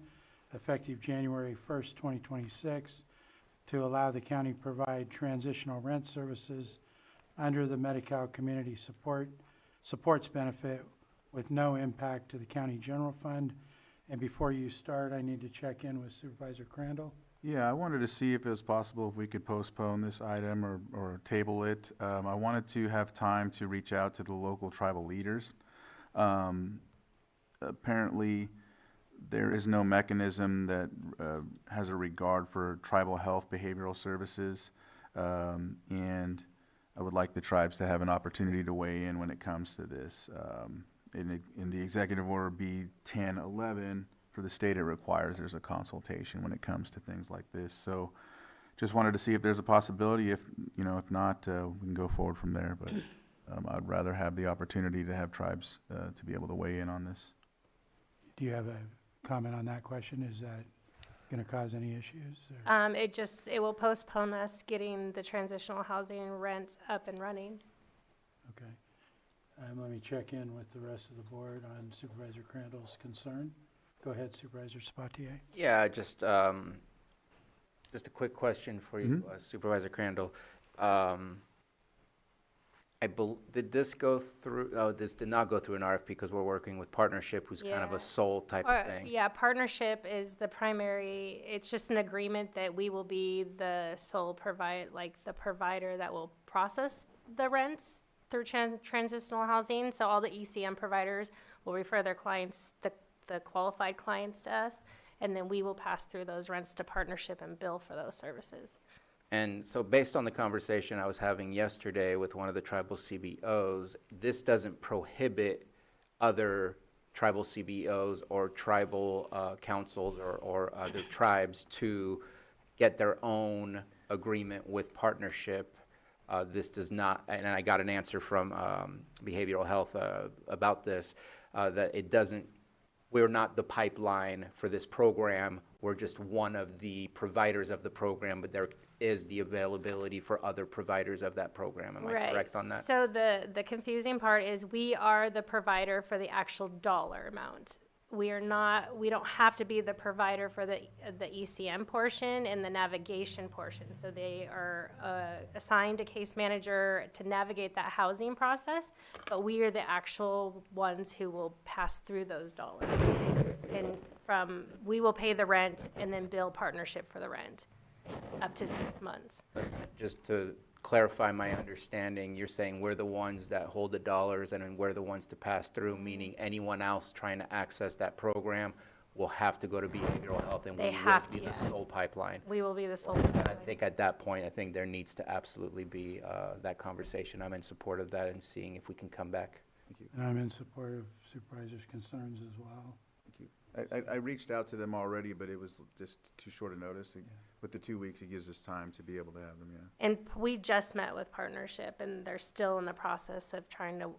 effective January 1st, 2026, to allow the county to provide transitional rent services under the Medi-Cal Community Supports benefit with no impact to the county general fund. And before you start, I need to check in with Supervisor Crandall. Yeah, I wanted to see if it was possible if we could postpone this item or table it. I wanted to have time to reach out to the local tribal leaders. Apparently, there is no mechanism that has a regard for tribal health behavioral services, and I would like the tribes to have an opportunity to weigh in when it comes to this. In the Executive Order B-1011, for the state, it requires there's a consultation when it comes to things like this. So just wanted to see if there's a possibility. If not, we can go forward from there. But I'd rather have the opportunity to have tribes to be able to weigh in on this. Do you have a comment on that question? Is that going to cause any issues? Or? It will postpone us getting the transitional housing rent up and running. Okay. Let me check in with the rest of the board on Supervisor Crandall's concern. Go ahead, Supervisor Sabatier. Yeah, just a quick question for you, Supervisor Crandall. Did this go through, this did not go through an RFP because we're working with Partnership, who's kind of Yeah. a sole type of thing. Yeah, Partnership is the primary, it's just an agreement that we will be the sole the provider that will process the rents through transitional housing. So all the ECM providers will refer their clients, the qualified clients to us, and then we will pass through those rents to Partnership and bill for those services. And so based on the conversation I was having yesterday with one of the tribal CBOs, this doesn't prohibit other tribal CBOs or tribal councils or other tribes to get their own agreement with Partnership. This does not, and I got an answer from behavioral health about this, that it doesn't, we're not the pipeline for this program. We're just one of the providers of the program, but there is the availability for other providers of that program. Am I correct on that? So the confusing part is we are the provider for the actual dollar amount. We don't have to be the provider for the ECM portion and the navigation portion. So they are assigned a case manager to navigate that housing process, but we are the actual ones who will pass through those dollars. And we will pay the rent and then bill Partnership for the rent up to 6 months. Just to clarify my understanding, you're saying we're the ones that hold the dollars and then we're the ones to pass through, meaning anyone else trying to access that program will have to go to behavioral health and we They will have be to, the yeah. sole pipeline. We will be the sole. And I think at that point, I think there needs to absolutely be that conversation. I'm in support of that and seeing if we can come back. Thank you. And I'm in support of Supervisor's concerns as well. Thank you. I reached out to them already, but it was just too short a notice. With the 2 weeks, it gives us time to be able to have them, yeah. And we just met with Partnership, and they're still in the process of trying to,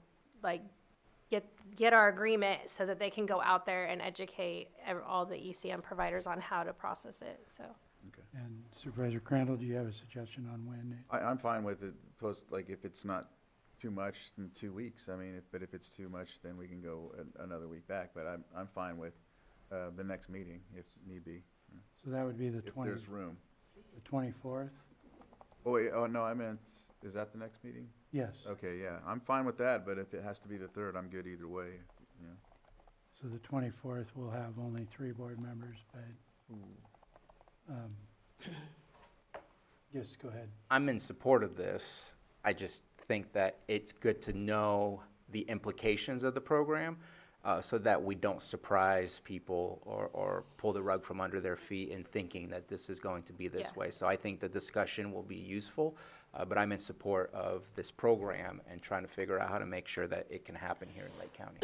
get our agreement so that they can go out there and educate all the ECM providers on how to process it, so. And Supervisor Crandall, do you have a suggestion on when? I'm fine with it, like, if it's not too much in 2 weeks, I mean, but if it's too much, then we can go another week back, but I'm fine with, the next meeting, if need be, So that would be the if there's room. the 24th? Oh, wait, oh, no, I meant, is that the next meeting? Yes. Okay, yeah, I'm fine with that, but if it has to be the 3rd, I'm good either way, you know. So the 24th, we'll have only 3 board members, but, yes, go ahead. I'm in support of this. I just think that it's good to know the implications of the program, so that we don't surprise people or pull the rug from under their feet in thinking that this is going to be this Yeah. way. So I think the discussion will be useful, but I'm in support of this program and trying to figure out how to make sure that it can happen here in Lake County.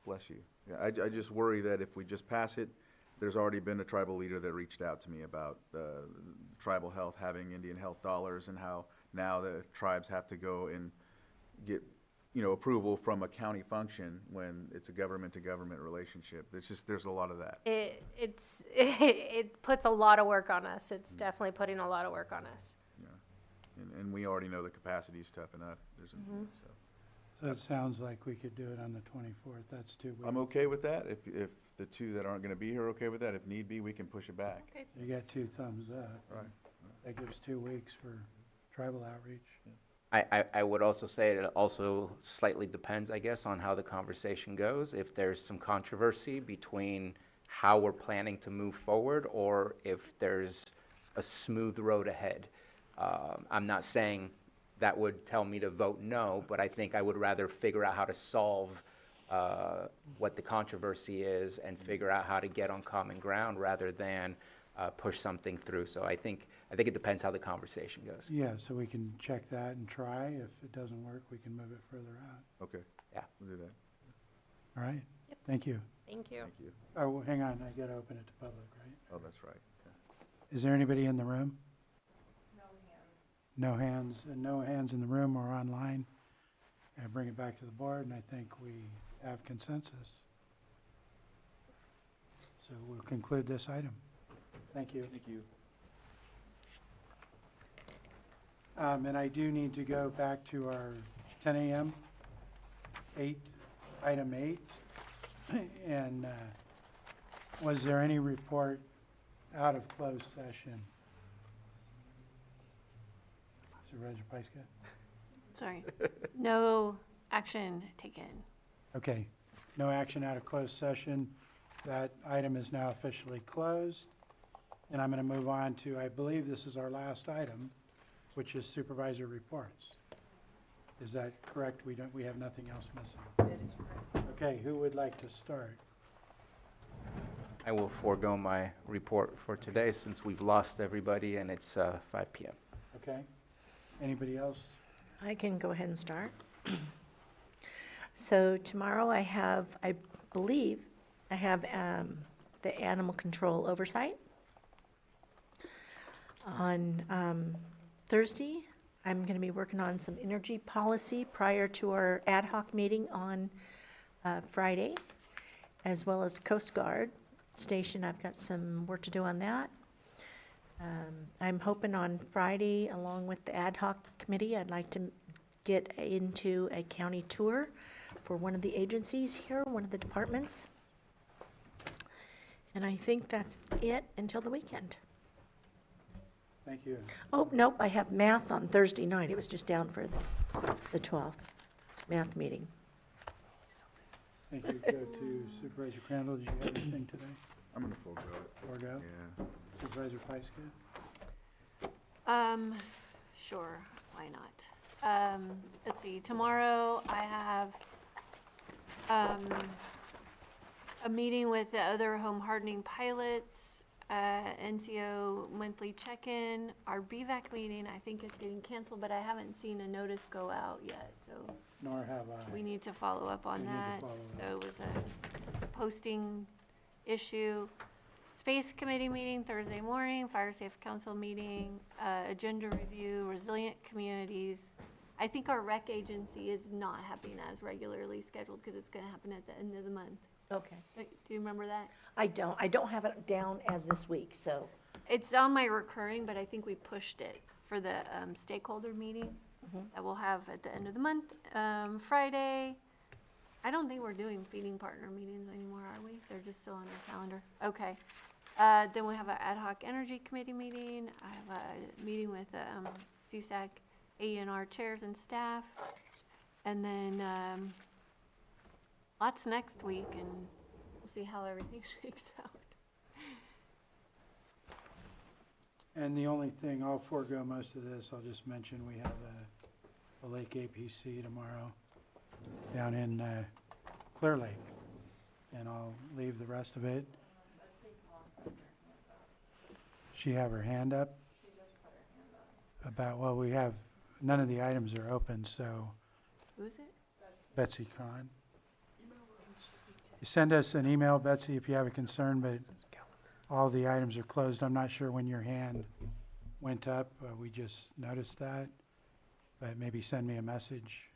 Bless you. Yeah, I just worry that if we just pass it, there's already been a tribal leader that reached out to me about tribal health having Indian health dollars and how now the tribes have to go and get, approval from a county function when it's a government-to-government relationship. It's just, there's a lot of that. It puts a lot of work on us. It's definitely putting a lot of work on us. Yeah. And we already know the capacity's tough enough. So. So it sounds like we could do it on the 24th. That's 2 weeks. I'm okay with that. If the two that aren't gonna be here are okay with that, if need be, we can push it back. Okay. You got 2 thumbs up. Right. That gives 2 weeks for tribal outreach. I would also say it also slightly depends, I guess, on how the conversation goes. If there's some controversy between how we're planning to move forward, or if there's a smooth road ahead. I'm not saying that would tell me to vote no, but I think I would rather figure out how to solve what the controversy is and figure out how to get on common ground rather than push something through. So I think it depends how the conversation goes. Yeah, so we can check that and try. If it doesn't work, we can move it further out. Okay. Yeah. We'll do that. All right? Thank you. Thank you. Thank you. Oh, hang on, I gotta open it to public, right? Oh, that's right. Okay. Is there anybody in the room? No hands, and no hands in the room or online. I bring it back to the board, and I think we have consensus. So we'll conclude this item. Thank you. Thank you. And I do need to go back to our 10 a.m. Item 8. And was there any report out of closed session? Supervisor Pyska? Sorry. No action taken. Okay, no action out of closed session. That item is now officially closed. And I'm going to move on to, I believe this is our last item, which is supervisor reports. Is that correct? We have nothing else missing? That is correct. Okay, who would like to start? I will forego my report for today since we've lost everybody and it's 5 p.m. Okay? Anybody else? I can go ahead and start. So tomorrow I believe I have the animal control oversight. On Thursday, I'm going to be working on some energy policy prior to our ad hoc meeting on Friday, as well as Coast Guard Station. I've got some work to do on that. I'm hoping on Friday, along with the ad hoc committee, I'd like to get into a county tour for one of the agencies here, one of the departments. And I think that's it until the weekend. Thank you. Oh, nope, I have math on Thursday night. It was just down for the 12th math meeting. Thank you. Go to Supervisor Crandall. Did you have anything today? I'm gonna forego it. Forego? Yeah. Supervisor Pyska? Sure, why not? Let's see, tomorrow I have, a meeting with the other home hardening pilots, NCO monthly check-in. Our BVAC meeting, I think is getting canceled, but I haven't seen a notice go out yet, so Nor have I. we need to follow up on We need to that. follow So it was a posting issue. Space Committee meeting Thursday morning, Fire Safe Council meeting, agenda review, resilient communities, I think our rec agency is not happening as regularly scheduled because it's gonna happen at the end of the month. Okay. Do you remember that? I don't have it down as this week, so, It's on my recurring, but I think we pushed it for the stakeholder meeting that we'll have at the end of the month. Friday, I don't think we're doing feeding partner meetings anymore, are we? They're just still on our calendar. Okay. Then we have an ad hoc energy committee meeting. I have a meeting with CSAC, AENR chairs and staff. And then lots next week, and we'll see how everything shakes out. And the only thing, I'll forego most of this, I'll just mention we have a Lake APC tomorrow down in Clear Lake. And I'll leave the rest of it. She have her hand up? About, well, we have, none of the items are open, so Who is it? Betsy Kahn. You send us an email, Betsy, if you have a concern, but all the items are closed. I'm not sure when your hand went up. We just noticed that. But maybe send me a message.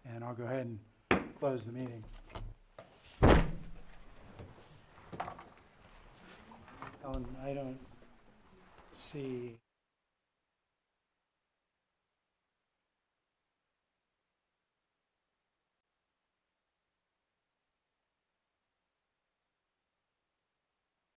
And I'll go ahead and close the meeting. Ellen, I don't see